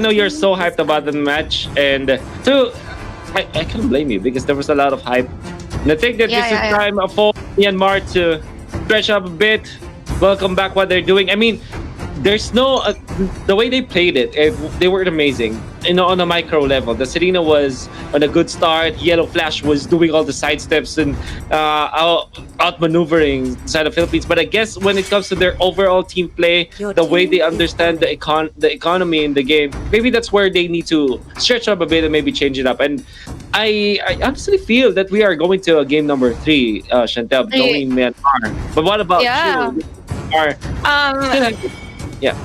know you're so hyped about the match, and two, I can't blame you because there was a lot of hype. And I think that Yeah, this is yeah, yeah. time for Myanmar to stretch up a bit, welcome back what they're doing. I mean, there's no the way they played it, they were amazing. You know, on a micro level, the Serena was on a good start. Yellow Flash was doing all the side steps and outmaneuvering side of Philippines. But I guess when it comes to their overall team play, the way they understand the economy in the game, maybe that's where they need to stretch up a bit and maybe change it up. And I honestly feel that we are going to a game number three, Chantel, Y- going Myanmar. But what about Yeah. you? Are still Um, yeah.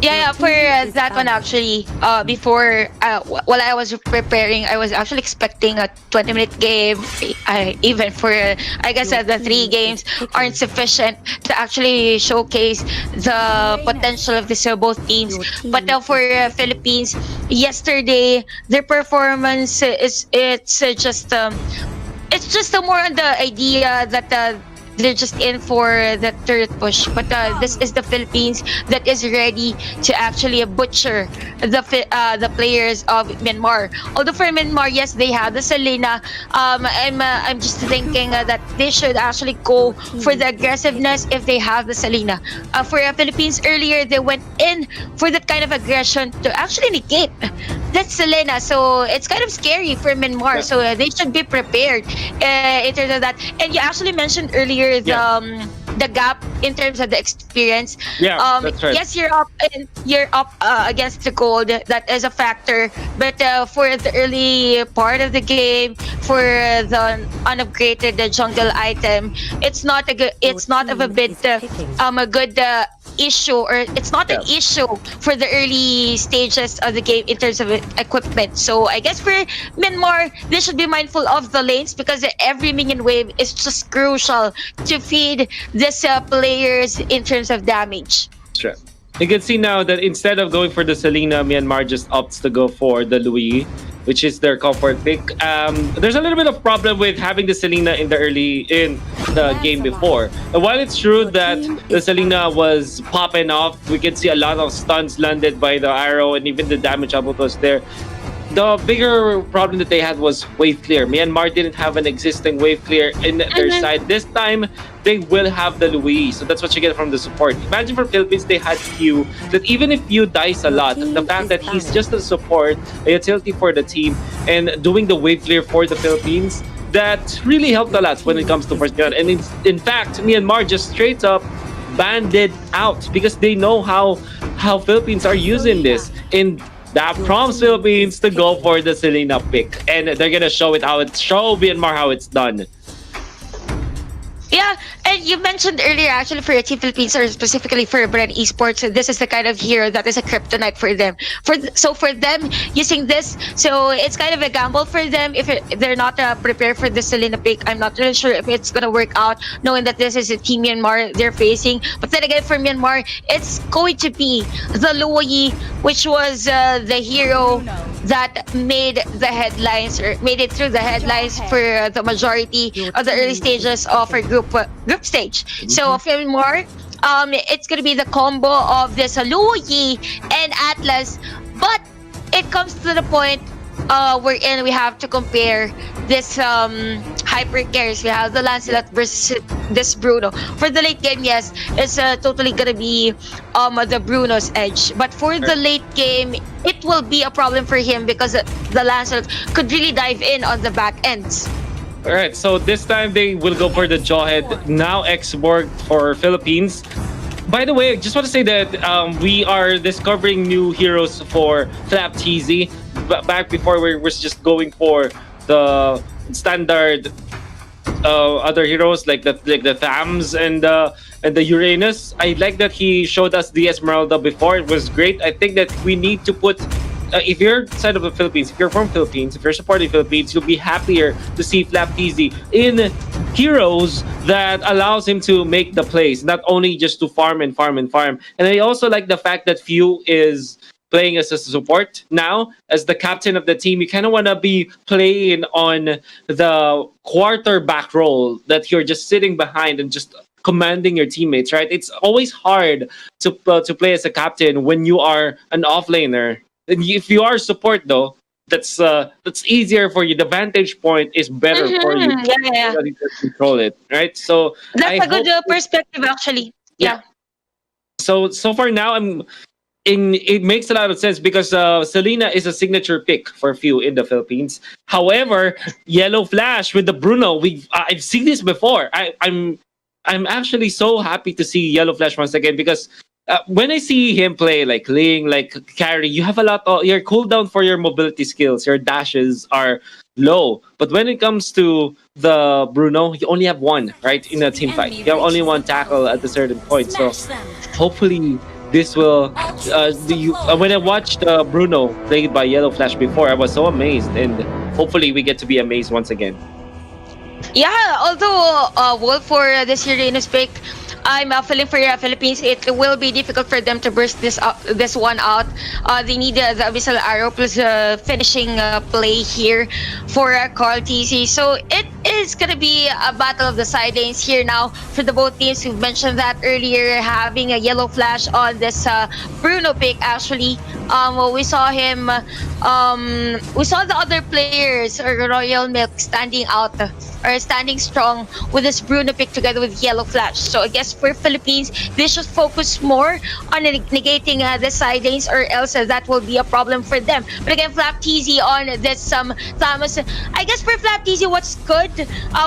yeah, for that one actually, before, while I was preparing, I was actually expecting a 20-minute game. Even for, I guess, the three games aren't sufficient to actually showcase the potential of this both teams. But for Philippines, yesterday their performance is it's just more on the idea that they're just in for the third push. But this is the Philippines that is ready to actually butcher the players of Myanmar. Although for Myanmar, yes, they have the Selena. I'm just thinking that they should actually go for the aggressiveness if they have the Selena. For Philippines earlier, they went in for that kind of aggression to actually negate that Selena. So it's kind of scary for Myanmar. Yeah. So they should be prepared in terms of that. And you actually mentioned earlier Yeah. the gap in terms of the experience. Yeah, that's right. Yes, you're up against the gold. That is a factor. But for the early part of the game, for the unupgraded jungle item, it's not a good. It's not of a bit a good. Issue, or it's not an Yeah. issue for the early stages of the game in terms of equipment. So I guess for Myanmar, they should be mindful of the lanes because every minion wave is just crucial to feed these players in terms of damage. Sure. You can see now that instead of going for the Selena, Myanmar just opts to go for the Louis, which is their comfort pick. There's a little bit of problem with having the Selena in the game before. And while it's true that the Selena was popping off, we can see a lot of stuns landed by the arrow and even the damage output was there. The bigger problem that they had was wave clear. Myanmar didn't have an existing wave clear in their Mhm. side. This time, they will have the Louis. So that's what you get from the support. Imagine for Philippines, they had Q. That even if Q dies a lot, the fact that he's just a support, a utility for the team, and doing the wave clear for the Philippines, that really helped a lot when it comes to first gun. And in fact, Myanmar just straight up banned it out because they know how Philippines are using this. And that prompts Philippines to go for the Selena pick. And they're gonna show Myanmar how it's done. Yeah, and you mentioned earlier actually for Team Philippines or specifically for Bren Esports, this is the kind of hero that is a kryptonite for them. So for them using this, so it's kind of a gamble for them if they're not prepared for the Selena pick. I'm not really sure if it's gonna work out, knowing that this is a Team Myanmar they're facing. But then again, for Myanmar, it's going to be the Luoyi, which was the hero that made the headlines or made it through the headlines for the majority of the early stages of our group stage. So Fillmore, it's gonna be the combo of this Luoyi and Atlas, but it comes to the point wherein we have to compare this hyper carries. We have the Lancelot versus this Bruno. For the late game, yes, it's totally gonna be the Bruno's edge. But for the late game, it will be a problem for him because the Lancelot could really dive in on the back ends. All right, so this time they will go for the Jawhead. Now X-Borg for Philippines. By the way, I just want to say that we are discovering new heroes for Flap TZ. Back before we were just going for the standard other heroes like the Thams and the Uranus. I like that he showed us the Esmeralda before. It was great. I think that we need to put if you're side of the Philippines, if you're from Philippines, if you're supporting Philippines, you'll be happier to see Flap TZ in heroes that allows him to make the plays, not only just to farm and farm and farm. And I also like the fact that Few is playing as a support now as the captain of the team. You kind of want to be playing on the quarterback role that you're just sitting behind and just commanding your teammates, right? It's always hard to play as a captain when you are an offlaner. And if you are support though, that's easier for you. The vantage point is better for you. Yeah, yeah, yeah. Somebody to control it, right? So That's I a good hope, perspective, actually. yeah. Yeah. So far now, it makes a lot of sense because Selena is a signature pick for few in the Philippines. However, Yellow Flash with the Bruno, I've seen this before. I'm actually so happy to see Yellow Flash once again because when I see him play like Ling, like carry, you have a lot of your cooldown for your mobility skills. Your dashes are low, but when it comes to the Bruno, you only have one, right, in a team fight. You have only one tackle at a certain point. So hopefully this will when I watched Bruno played by Yellow Flash before, I was so amazed, and hopefully we get to be amazed once again. Yeah, although Wolf for this year in pick, I'm feeling for Philippines. It will be difficult for them to burst this one out. They need the Abyssal Arrow plus finishing play here for Carl TC. So it is gonna be a battle of the side lanes here now for the both teams. We've mentioned that earlier, having a Yellow Flash on this Bruno pick. Actually, we saw him. We saw the other players or Royal Milk standing out or standing strong with this Bruno pick together with Yellow Flash. So I guess for Philippines, they should focus more on negating the side lanes, or else that will be a problem for them. But again, Flap TZ on this Thomas. I guess for Flap TZ, what's good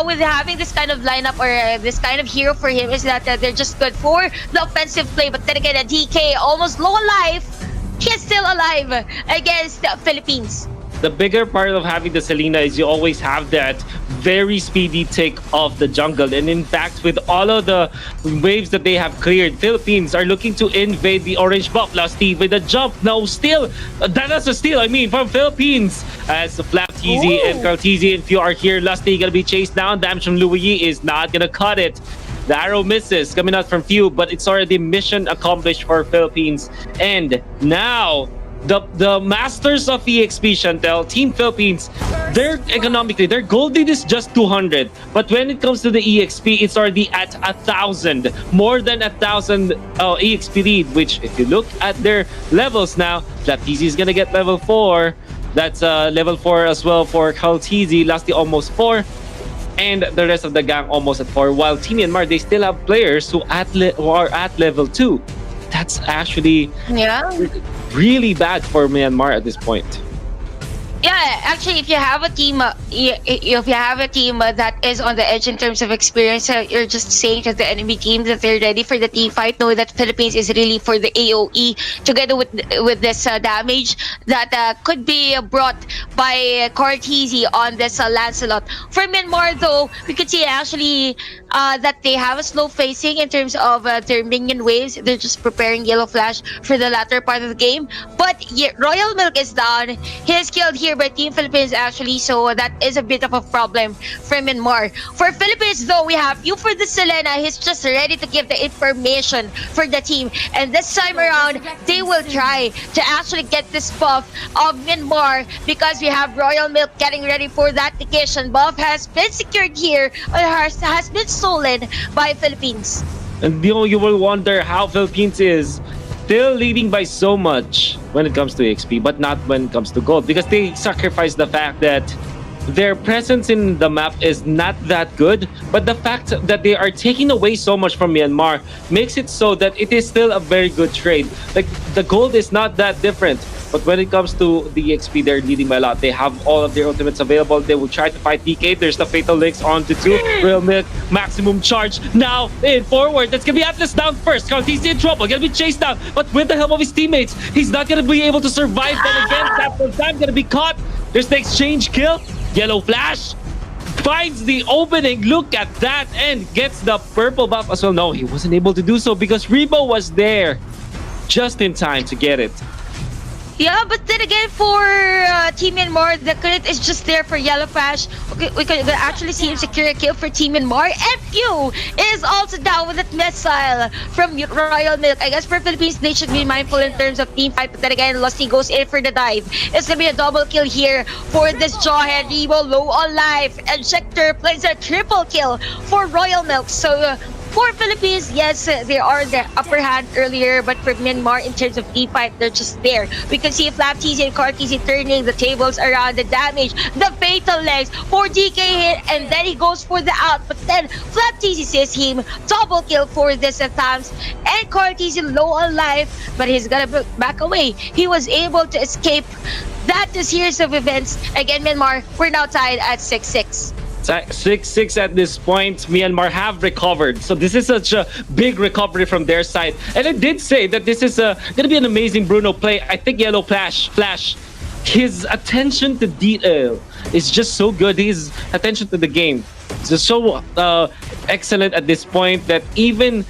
with having this kind of lineup or this kind of hero for him is that they're just good for the offensive play. But then again, a DK almost low on life. He's still alive against the Philippines. The bigger part of having the Selena is you always have that very speedy take of the jungle. And in fact, with all of the waves that they have cleared, Philippines are looking to invade the orange buff. Lusty with a jump. Now still, that's a steal, I mean, from Philippines. As Flap TZ and Carl TZ, if you are here, Lusty gonna be chased down. Damage from Louis is not gonna cut it. The arrow misses coming out from Few, but it's already mission accomplished for Philippines. And now, the masters of EXP, Chantel, Team Philippines, they're economically, their gold lead is just 200. But when it comes to the EXP, it's already at 1,000. More than 1,000 EXP lead, which if you look at their levels now, Flaptizi is gonna get level 4. That's level 4 as well for Kaltizi, Lasty almost 4. And the rest of the gang almost at 4. While Team Myanmar, they still have players who are at level 2. That's actually really bad for Myanmar at this point. Yeah, actually, if you have a team, if you have a team that is on the edge in terms of experience, you're just saying to the enemy team that they're ready for the team fight. Know that Philippines is really for the AOE together with this damage that could be brought by Cortese on this Lancelot. For Myanmar, though, we could see actually that they have a slow facing in terms of their minion waves. They're just preparing Yellow Flash for the latter part of the game. But Royal Milk is down. He is killed here by Team Philippines actually, so that is a bit of a problem for Myanmar. For Philippines though, we have you for the Selena. He's just ready to give the information for the team, and this time around they will try to actually get this buff of Myanmar because we have Royal Milk getting ready for that vacation. Buff has been secured here, or has been stolen by Philippines. And you will wonder how Philippines is still leading by so much when it comes to XP, but not when it comes to gold, because they sacrifice the fact that their presence in the map is not that good, but the fact that they are taking away so much from Myanmar makes it so that it is still a very good trade. Like, the gold is not that different, but when it comes to the XP, they're leading by a lot. They have all of their ultimates available. They will try to fight DK. There's the Fatal Links on to 2. Real Milk, maximum charge. Now, in forward. That's going to be Atlas down first. Cartesi's in trouble. Going to be chased down. But with the help of his teammates, he's not going to be able to survive. Then again, Captain Time going to be caught. There's the exchange kill. Yellow Flash finds the opening. Look at that. And gets the purple buff as well. No, he wasn't able to do so because Rebo was there just in time to get it. Yeah, but then again, for Team Myanmar, the credit is just there for Yellow Flash. We could actually see him secure a kill for Team Myanmar. And Pew is also down with that missile from Royal Milk. I guess for Philippines, they should be mindful in terms of team fight. But then again, Lusty goes in for the dive. It's going to be a double kill here for this Jawhead. Rebo low on life. And Schecter plays a triple kill for Royal Milk. So For Philippines, yes, they are the upper hand earlier, but for Myanmar, in terms of E5, they're just there. We can see Flap TZ and Car TZ turning the tables around, the damage, the fatal legs for DK hit, and then he goes for the out. But then Flap TZ sees him, double kill for this attempts, and Car TZ low on life, but he's gonna back away. He was able to escape that series of events. Again, Myanmar, we're now tied at 6-6. 6-6 at this point. Myanmar have recovered. So this is such a big recovery from their side. And I did say that this is going to be an amazing Bruno play. I think Yellow Flash, his attention to detail is just so good. His attention to the game is just so excellent at this point that even...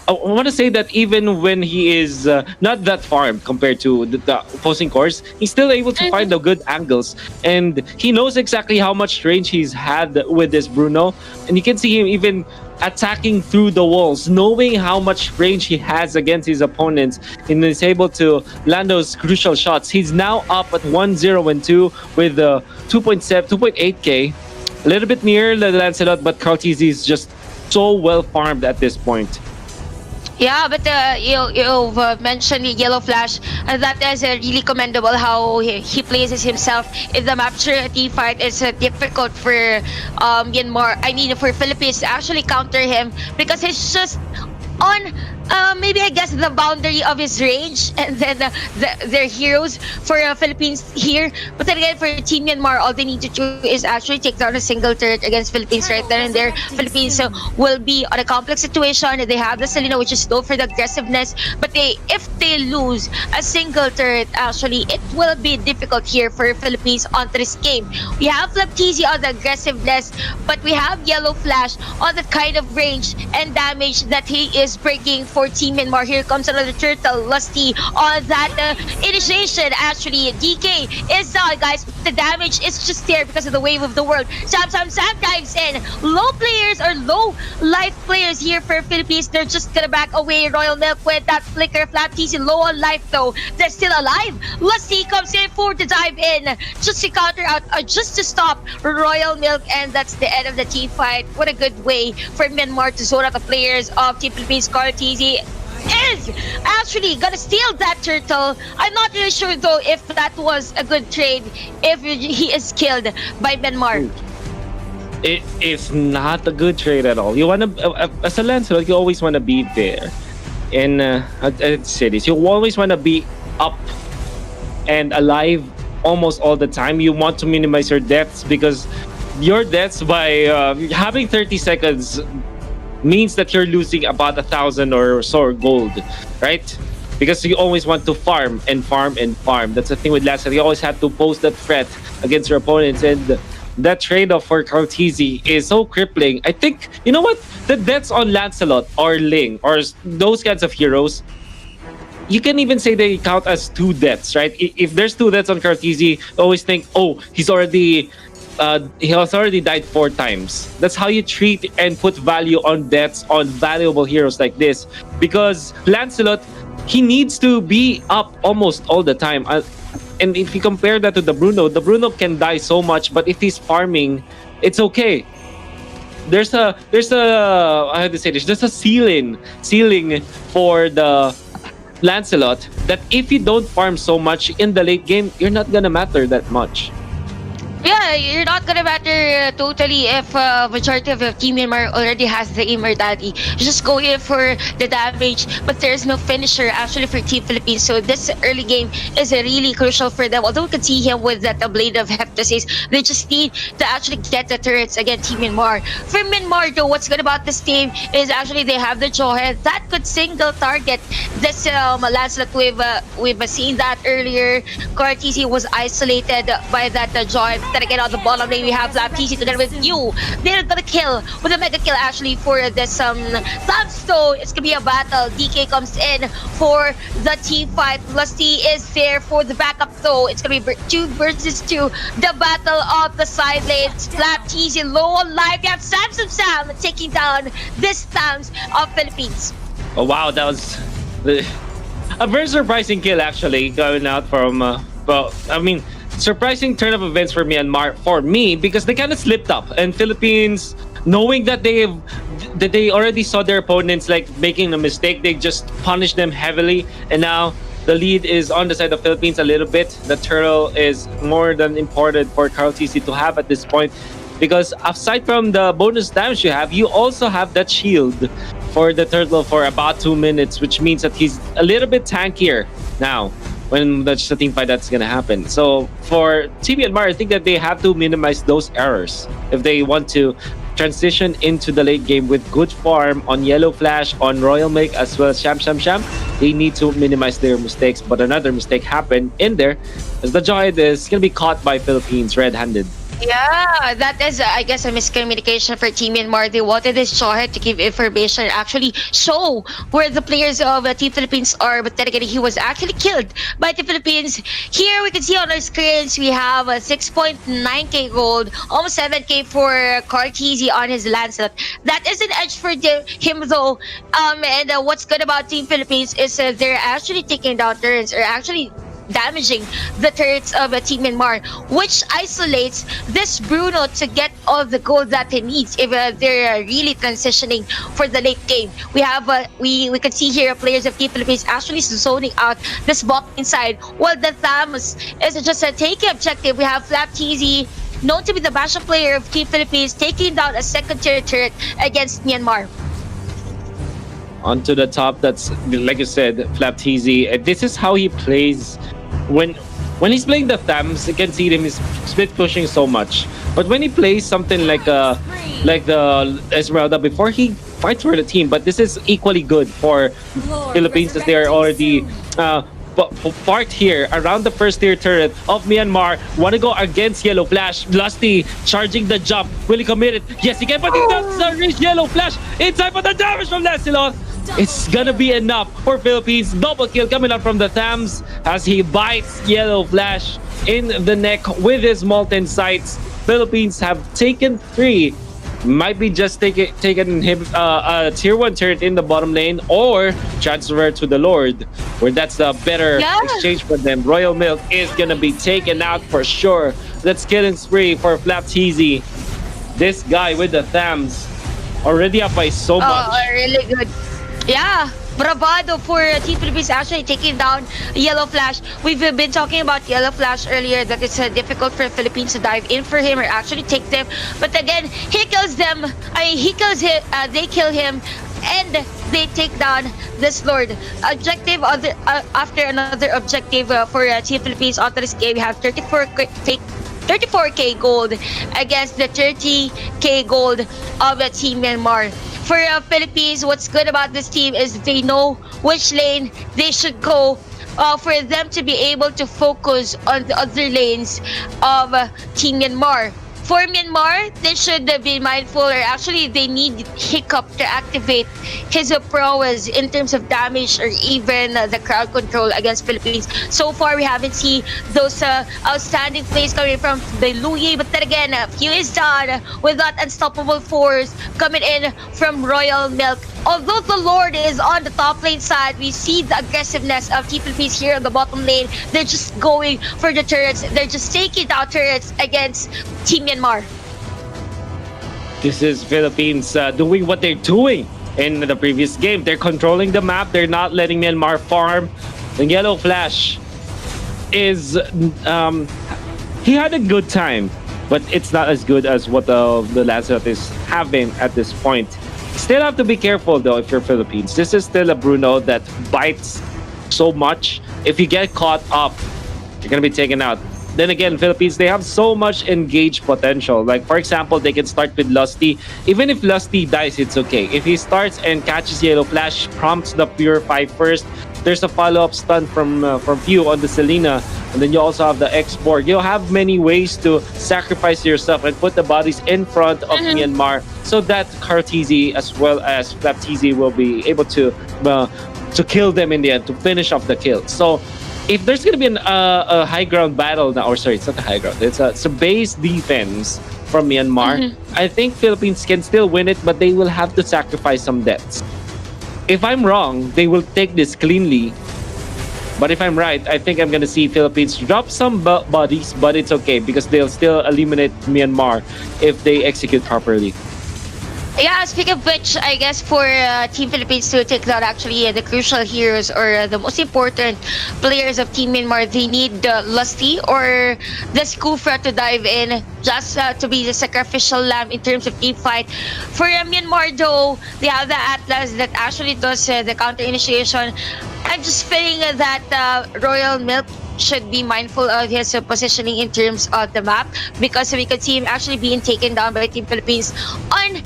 I want to say that even when he is not that farmed compared to the opposing course, he's still able to find the good angles. And he knows exactly how much range he's had with this Bruno. And you can see him even attacking through the walls, knowing how much range he has against his opponents. And is able to land those crucial shots. He's now up at 1-0 and 2 with 2.8k. A little bit near the Lancelot, but Carl TZ is just so well farmed at this point. Yeah, but you've mentioned the Yellow Flash, and that is really commendable how he places himself in the map. Sure, a team fight is difficult for Myanmar. I mean, for Philippines to actually counter him because he's just on maybe I guess the boundary of his range, and then their heroes for Philippines here. But then again, for Team Myanmar, all they need to do is actually take down a single turret against Philippines right there and there. Philippines will be on a complex situation. They have the Selena, which is known for the aggressiveness, but if they lose a single turret, actually it will be difficult here for Philippines onto this game. We have Flaptizi on the aggressiveness, but we have Yellow Flash on the kind of range and damage that he is bringing for Team Myanmar. Here comes another turtle, Lusty on that initiation. Actually, DK is down, guys. The damage is just there because of the wave of the world. Sam dives in. Low players or low life players here for Philippines. They're just gonna back away. Royal Milk with that flicker. Flaptizi low on life though. They're still alive. Lusty comes in for to dive in, just to counter out, just to stop Royal Milk, and that's the end of the team fight. What a good way for Myanmar to zone out the players of Team Philippines. Carl TZ is actually gonna steal that turtle. I'm not really sure though if that was a good trade if he is killed by Myanmar. It is not a good trade at all. You wanna, as a Lancelot, you always wanna be there in cities. You always wanna be up and alive almost all the time. You want to minimize your deaths because your deaths by having 30 seconds means that you're losing about 1,000 or so gold, right? Because you always want to farm and farm and farm. That's the thing with Lancelot. You always have to pose that threat against your opponents, and that trade-off for Cartesi is so crippling. I think, you know what? The deaths on Lancelot or Ling or those kinds of heroes, you can even say they count as 2 deaths, right? If there's 2 deaths on Cartesi, always think, oh, he has already died 4 times. That's how you treat and put value on deaths on valuable heroes like this. Because Lancelot, he needs to be up almost all the time. And if you compare that to the Bruno can die so much, but if he's farming, it's okay. There's a I have to say this. There's a ceiling for the Lancelot that if you don't farm so much in the late game, you're not gonna matter that much. Yeah, you're not gonna matter totally if majority of your Team Myanmar already has the immortality. You just go in for the damage, but there's no finisher actually for Team Philippines. So this early game is really crucial for them. Although we can see him with that blade of Heptasis, they just need to actually get the turrets against Team Myanmar. For Myanmar though, what's good about this team is actually they have the Jawhead that could single target this Lancelot. We've seen that earlier. Cartesi was isolated by that Jawhead. Then again, on the bottom lane, we have Flaptizi together with you. They're gonna kill with a mega kill actually for this Thumbstone. It's gonna be a battle. DK comes in for the team fight. Lusty is there for the backup though. It's gonna be 2 versus 2. The battle of the side lanes. Flaptizi low on life. You have Sam taking down this Thumbs of Philippines. Oh wow, that was a very surprising kill actually, going out from well, I mean, surprising turn of events for Myanmar for me because they kind of slipped up, and Philippines, knowing that that they already saw their opponents like making a mistake. They just punished them heavily, and now the lead is on the side of Philippines a little bit. The turtle is more than important for Carl TC to have at this point, because aside from the bonus damage you also have that shield for the turtle for about 2 minutes, which means that he's a little bit tankier now when that's the team fight that's gonna happen. So for Team Myanmar, I think that they have to minimize those errors if they want to transition into the late game with good farm on Yellow Flash, on Royal Make, as well as Sham Sham Sham. They need to minimize their mistakes, but another mistake happened in there as the Jawhead is gonna be caught by Philippines red-handed. Yeah, that is, I guess, a miscommunication for Team Myanmar. They wanted this Jawhead to give information, actually show where the players of Team Philippines are, but then again, he was actually killed by the Philippines. Here we can see on our screens, we have a 6.9k gold, almost 7k for Cartesi on his Lancelot. That is an edge for him though. And what's good about Team Philippines is they're actually taking down turrets, or actually damaging the turrets of Team Myanmar, which isolates this Bruno to get all the gold that he needs if they're really transitioning for the late game. We have we can see here players of Team Philippines actually zoning out this bot inside, while the Thamus is just a taking objective. We have Flap TZ, known to be the bashing player of Team Philippines, taking down a second-tier turret against Myanmar. Onto the top, that's like you said, Flap TZ. This is how he plays when he's playing the Thams. You can see him is split pushing so much, but when he plays something like the Esmeralda before, he fights for the team. But this is equally good for Philippines as they are already part here around the first tier turret of Myanmar. Want to go against Yellow Flash. Lusty charging the jump. Will he commit it? Yes, he can, but he doesn't reach Yellow Flash inside for the damage from Lancelot. It's gonna be enough for Philippines. Double kill coming out from the Thams as he bites Yellow Flash in the neck with his molten sights. Philippines have taken 3. Might be just taking a tier 1 turret in the bottom lane, or transfer to the Lord, where that's the better exchange for them. Royal Milk is gonna be taken out for sure. That's killing spree for Flap TZ. This guy with the Thams already up by so much. Oh, really good. Yeah, bravado for Team Philippines actually taking down Yellow Flash. We've been talking about Yellow Flash earlier, that it's difficult for Philippines to dive in for him or actually take them. But again, he kills them. He kills him. They kill him, and they take down this Lord. Objective after another objective for Team Philippines onto this game. We have 34k gold against the 30k gold of Team Myanmar. For Philippines, what's good about this team is they know which lane they should go for them to be able to focus on the other lanes of Team Myanmar. For Myanmar, they should be mindful, or actually they need Hiccup to activate his prowess in terms of damage or even the crowd control against Philippines. So far, we haven't seen those outstanding plays coming from the Luyi, but then again, Few is done with that unstoppable force coming in from Royal Milk. Although the Lord is on the top lane side, we see the aggressiveness of Team Philippines here on the bottom lane. They're just going for the turrets. They're just taking down turrets against Team Myanmar. This is Philippines doing what they're doing in the previous game. They're controlling the map. They're not letting Myanmar farm. The Yellow Flash is he had a good time, but it's not as good as what the Lancelot is having at this point. Still have to be careful though if you're Philippines. This is still a Bruno that bites so much. If you get caught up, you're gonna be taken out. Then again, Philippines, they have so much engaged potential. Like, for example, they can start with Lusty. Even if Lusty dies, it's okay. If he starts and catches Yellow Flash, prompts the Purify first, there's a follow-up stun from Few on the Selena. And then you also have the X-Borg. You'll have many ways to sacrifice yourself and put the bodies in front of Myanmar, so that Cartesi as well as Flap TZ will be able to kill them in the end, to finish off the kill. So if there's going to be a high ground battle now, or sorry, it's not a high ground, it's a base defense from Myanmar, I think Philippines can still win it, but they will have to sacrifice some deaths. If I'm wrong, they will take this cleanly. But if I'm right, I think I'm going to see Philippines drop some bodies, but it's okay because they'll still eliminate Myanmar if they execute properly. Yeah, speaking of which, I guess for Team Philippines to take down actually the crucial heroes or the most important players of Team Myanmar, they need the Lusty or the Skufra to dive in, just to be the sacrificial lamb in terms of team fight. For Myanmar, though, they have the Atlas that actually does the counter initiation. I'm just feeling that Royal Milk should be mindful of his positioning in terms of the map, because we could see him actually being taken down by Team Philippines on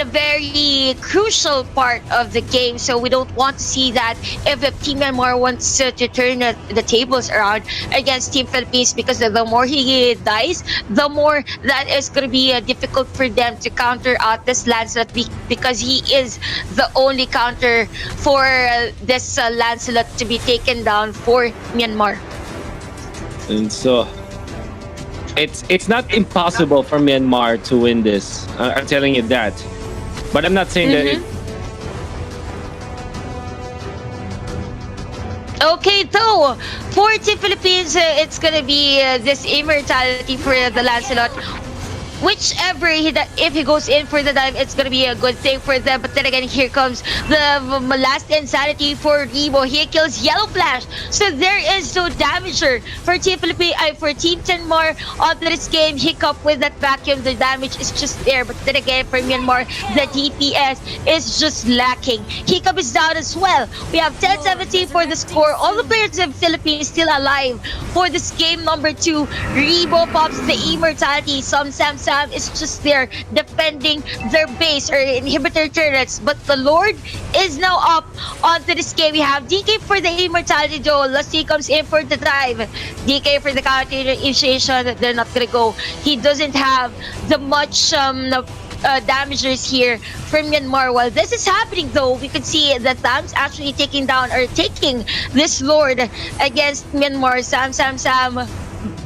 a very crucial part of the game. So we don't want to see that if the Team Myanmar wants to turn the tables around against Team Philippines, because the more he dies, the more that is going to be difficult for them to counter out this Lancelot, because he is the only counter for this Lancelot to be taken down for Myanmar. And so it's not impossible for Myanmar to win this. I'm telling you that. But I'm not saying that Mhm. Okay, though, for Team Philippines, it's gonna be this immortality for the Lancelot. Whichever if he goes in for the dive, it's gonna be a good thing for them. But then again, here comes the last insanity for Rebo. He kills Yellow Flash, so there is no damager for Team Philippines. For Team Myanmar onto this game. Hiccup with that vacuum, the damage is just there. But then again, for Myanmar, the DPS is just lacking. Hiccup is down as well. We have 10-17 for the score. All the players of Philippines still alive for this game number 2. Rebo pops the immortality. Sam is just there defending their base or inhibitor turrets, but the Lord is now up onto this game. We have DK for the immortality, though. Lusty comes in for the dive. DK for the counter initiation. They're not gonna go. He doesn't have the much damagers here from Myanmar. While this is happening, though, we could see that Sam's actually taking this Lord against Myanmar. Sam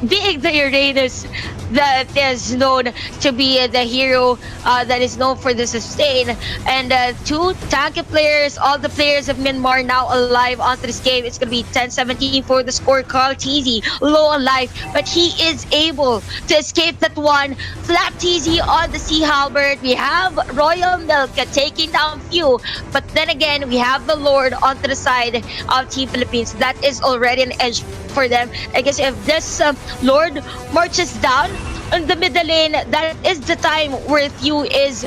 being the Uranus that is known to be the hero that is known for the sustain. And two tanky players, all the players of Myanmar now alive onto this game. It's going to be 10-17 for the score. Carl TZ low on life, but he is able to escape that one. Flap TZ on the Sea Halberd. We have Royal Milk taking down few, but then again, we have the Lord onto the side of Team Philippines. That is already an edge for them. I guess if this Lord marches down in the middle lane, that is the time where Few is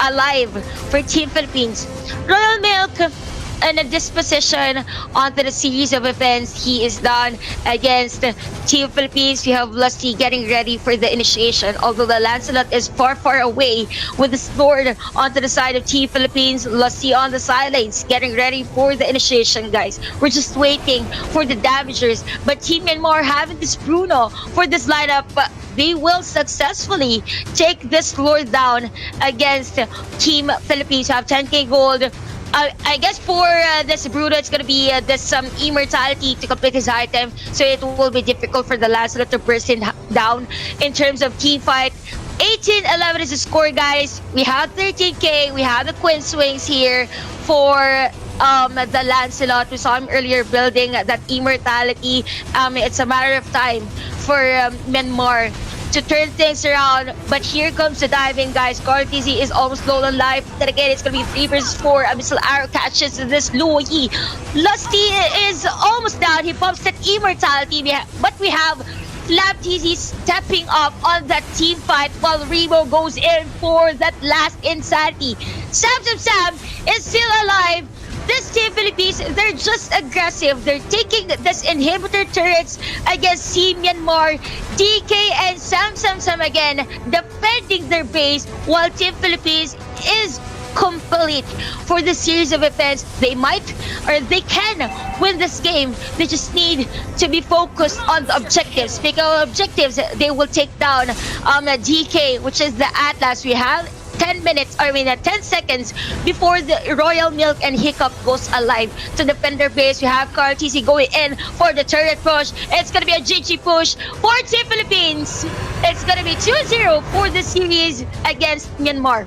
alive for Team Philippines. Royal Milk in a disposition onto the series of events. He is done against Team Philippines. We have Lusty getting ready for the initiation, although the Lancelot is far away with the sword onto the side of Team Philippines. Lusty on the sidelines getting ready for the initiation, guys. We're just waiting for the damagers, but Team Myanmar having this Bruno for this lineup, they will successfully take this lord down against Team Philippines. Have 10k gold. I guess for this Bruno, it's gonna be this immortality to complete his item, so it will be difficult for the Lancelot to burst down in terms of team fight. 18-11 is the score, guys. We have 13k. We have the Queen Swings here for the Lancelot. We saw him earlier building that immortality. It's a matter of time for Myanmar to turn things around, but here comes the diving, guys. Cortese is almost low on life. Then again, it's gonna be 3 versus 4. Abyssal Arrow catches this Luo Yi. Lusty is almost down. He pumps that immortality, but we have Flap TZ stepping up on that team fight while Remo goes in for that last insanity. Sam is still alive. This Team Philippines, they're just aggressive. They're taking this inhibitor turrets against Team Myanmar. DK and Sam again defending their base, while Team Philippines is complete for the series of events. They might, or they can win this game. They just need to be focused on the objectives. Speaking of objectives, they will take down DK, which is the Atlas. We have 10 seconds before the Royal Milk and Hiccup goes alive to defend their base. We have Carl TC going in for the turret push. It's gonna be a GG push for Team Philippines. It's gonna be 2-0 for the series against Myanmar.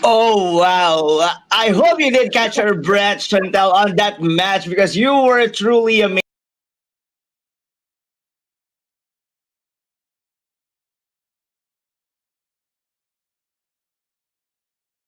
Oh wow! I hope you did catch our breath, Chantel, on that match because you were truly amazing.